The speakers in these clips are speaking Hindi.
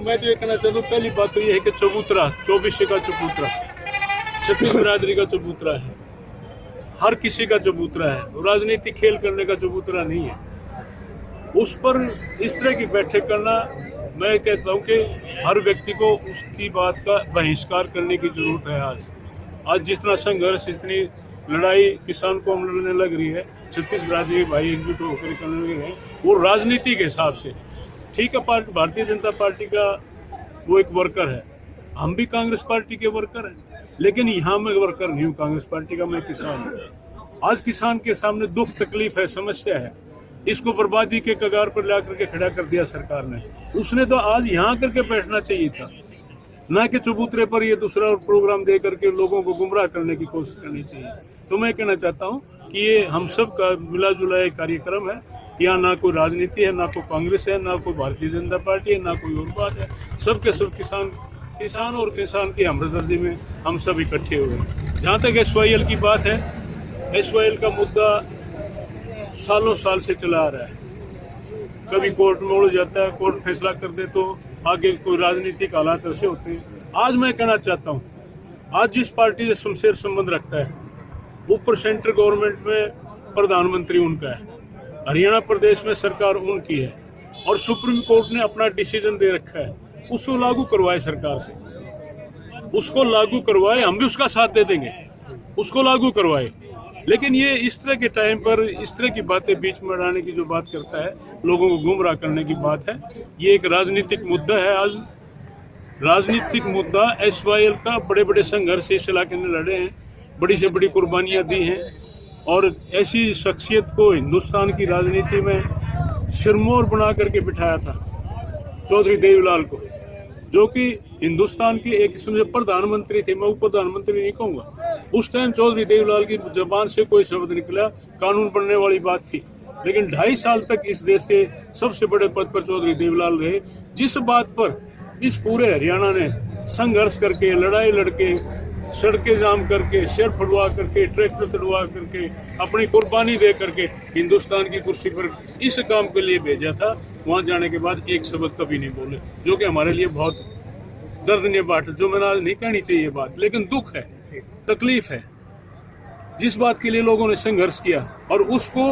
मैं तो ये कहना चाहता हूँ, पहली बात तो ये है कि चबूतरा 24 का चबूतरा, क्षत्रिय बिरादरी का चबूतरा है, हर किसी का चबूतरा है, राजनीति खेल करने का चबूतरा नहीं है। उस पर इस तरह की बैठक करना, मैं कहता हूँ कि हर व्यक्ति को उसकी बात का बहिष्कार करने की जरूरत है। आज जितना संघर्ष, इतनी लड़ाई किसान को लड़ने लग रही है, छत्तीस बिरादरी भाई एकजुट होकर करने लगे हैं, वो राजनीति के हिसाब से ठीक है। भारतीय जनता पार्टी का वो एक वर्कर है, हम भी कांग्रेस पार्टी के वर्कर हैं, लेकिन यहाँ मैं वर्कर नहीं हूँ कांग्रेस पार्टी का, मैं किसान हूँ। आज किसान के सामने दुख तकलीफ है, समस्या है, इसको बर्बादी के कगार पर ला करके खड़ा कर दिया सरकार ने। उसने तो आज यहाँ करके बैठना चाहिए था, ना कि चबूतरे पर ये दूसरा प्रोग्राम दे करके लोगों को गुमराह करने की कोशिश करनी चाहिए। तो मैं कहना चाहता हूँ कि ये हम सब का मिला जुला एक कार्यक्रम है। यहाँ ना कोई राजनीति है, ना कोई कांग्रेस है, ना कोई भारतीय जनता पार्टी है, ना कोई और बात है। सबके सब किसान और किसान की हमदर्दी में हम सब इकट्ठे हुए हैं। जहाँ तक SYL की बात है, SYL का मुद्दा सालों साल से चला आ रहा है। कभी कोर्ट में उड़ जाता है, कोर्ट फैसला कर दे तो आगे कोई राजनीतिक हालात ऐसे होते हैं। आज मैं कहना चाहता हूँ, आज जिस पार्टी से शमशेर संबंध रखता है, ऊपर सेंट्रल गवर्नमेंट में प्रधानमंत्री उनका है, हरियाणा प्रदेश में सरकार उनकी है, और सुप्रीम कोर्ट ने अपना डिसीजन दे रखा है, उसको लागू करवाए सरकार से, उसको लागू करवाए। हम भी उसका साथ दे देंगे, उसको लागू करवाए। लेकिन ये इस तरह के टाइम पर इस तरह की बातें बीच में लाने की जो बात करता है, लोगों को गुमराह करने की बात है, ये एक राजनीतिक मुद्दा है। आज राजनीतिक मुद्दा SYL का, बड़े बड़े संघर्ष इस इलाके में लड़े हैं, बड़ी से बड़ी कुर्बानियां दी हैं, और ऐसी शख्सियत को हिंदुस्तान की राजनीति में सिरमौर बना करके बिठाया था चौधरी देवीलाल को, जो कि हिंदुस्तान के एक किस्म से प्रधानमंत्री थे। मैं उप प्रधानमंत्री नहीं कहूँगा, उस टाइम चौधरी देवीलाल की जबान से कोई शब्द निकला, कानून बनने वाली बात थी। लेकिन 2.5 साल तक इस देश के सबसे बड़े पद पर चौधरी देवीलाल रहे, जिस बात पर इस पूरे हरियाणा ने संघर्ष करके, लड़ाई लड़के, सड़कें जाम करके, सिर फड़वा करके, ट्रैक्टर तड़वा करके, अपनी कुर्बानी दे करके हिंदुस्तान की कुर्सी पर इस काम के लिए भेजा था। वहां जाने के बाद एक शब्द कभी नहीं बोले, जो कि हमारे लिए बहुत दर्दनीय बात है, जो मैंने आज नहीं कहनी चाहिए बात, लेकिन दुख है, तकलीफ है। जिस बात के लिए लोगों ने संघर्ष किया और उसको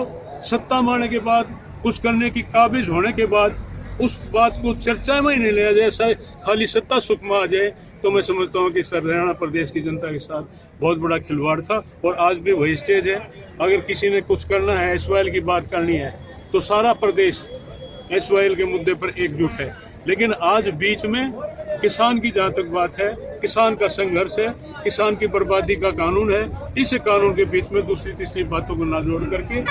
सत्ता में आने के बाद, कुछ करने की काबिज होने के बाद, उस बात को चर्चा में ही नहीं लिया जाए, शायद खाली सत्ता सुख में आ जाए, तो मैं समझता हूँ कि हरियाणा प्रदेश की जनता के साथ बहुत बड़ा खिलवाड़ था। और आज भी वही स्टेज है। अगर किसी ने कुछ करना है, SYL की बात करनी है, तो सारा प्रदेश SYL के मुद्दे पर एकजुट है। लेकिन आज बीच में किसान की जहाँ तक बात है, किसान का संघर्ष है, किसान की बर्बादी का कानून है, इस कानून के बीच में दूसरी तीसरी बातों को ना जोड़ करके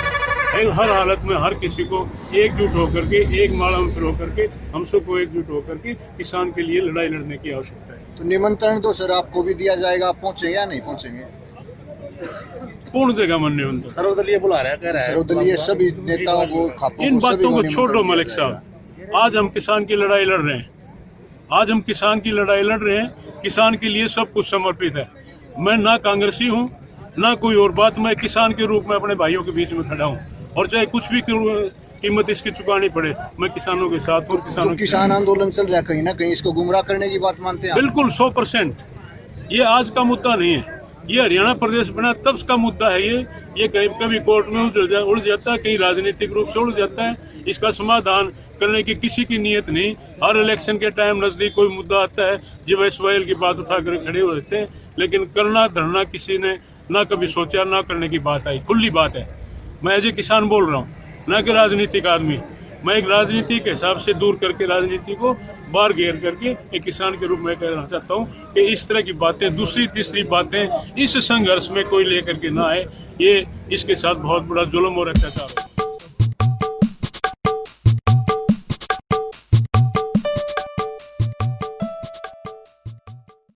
हर हालत में हर किसी को एकजुट होकर के, एक माला में फिर होकर के, हम सबको एकजुट होकर के किसान के लिए लड़ाई लड़ने की आवश्यकता है। तो निमंत्रण तो सर आपको भी दिया जाएगा, आप पहुंचे या नहीं पहुंचेंगे? कौन देगा मन निमंत्रण? सर्वदलीय बुला रहा है, कह रहा है सर्वदलीय सभी नेताओं को, इन बातों को छोड़ो मलिक साहब। आज हम किसान की लड़ाई लड़ रहे हैं, आज हम किसान की लड़ाई लड़ रहे हैं, किसान के लिए सब कुछ समर्पित है। मैं ना कांग्रेसी हूँ, ना कोई और बात, मैं किसान के रूप में अपने भाइयों के बीच में खड़ा हूँ, और चाहे कुछ भी कीमत इसकी चुकानी पड़े, मैं किसानों के साथ हूँ। तो किसान आंदोलन चल रहा है, कहीं ना कहीं इसको गुमराह करने की बात मानते हैं? बिल्कुल 100%। ये आज का मुद्दा नहीं है, ये हरियाणा प्रदेश बना तब का मुद्दा है। ये कभी कोर्ट में उड़ जाता है, कहीं राजनीतिक रूप से उड़ जाता है। इसका समाधान करने की किसी की नीयत नहीं। हर इलेक्शन के टाइम नजदीक कोई मुद्दा आता है, जब SYL की बात उठाकर खड़े हो जाते हैं, लेकिन करना धरना किसी ने ना कभी सोचा, ना करने की बात आई। खुली बात है, मैं एज ए किसान बोल रहा हूँ, ना कि राजनीतिक आदमी। मैं एक राजनीति के हिसाब से दूर करके, राजनीति को बाहर घेर करके एक किसान के रूप में कहना चाहता हूँ कि इस तरह की बातें, दूसरी तीसरी बातें इस संघर्ष में कोई लेकर के ना आए। ये इसके साथ बहुत बड़ा जुल्म और अत्याचार है।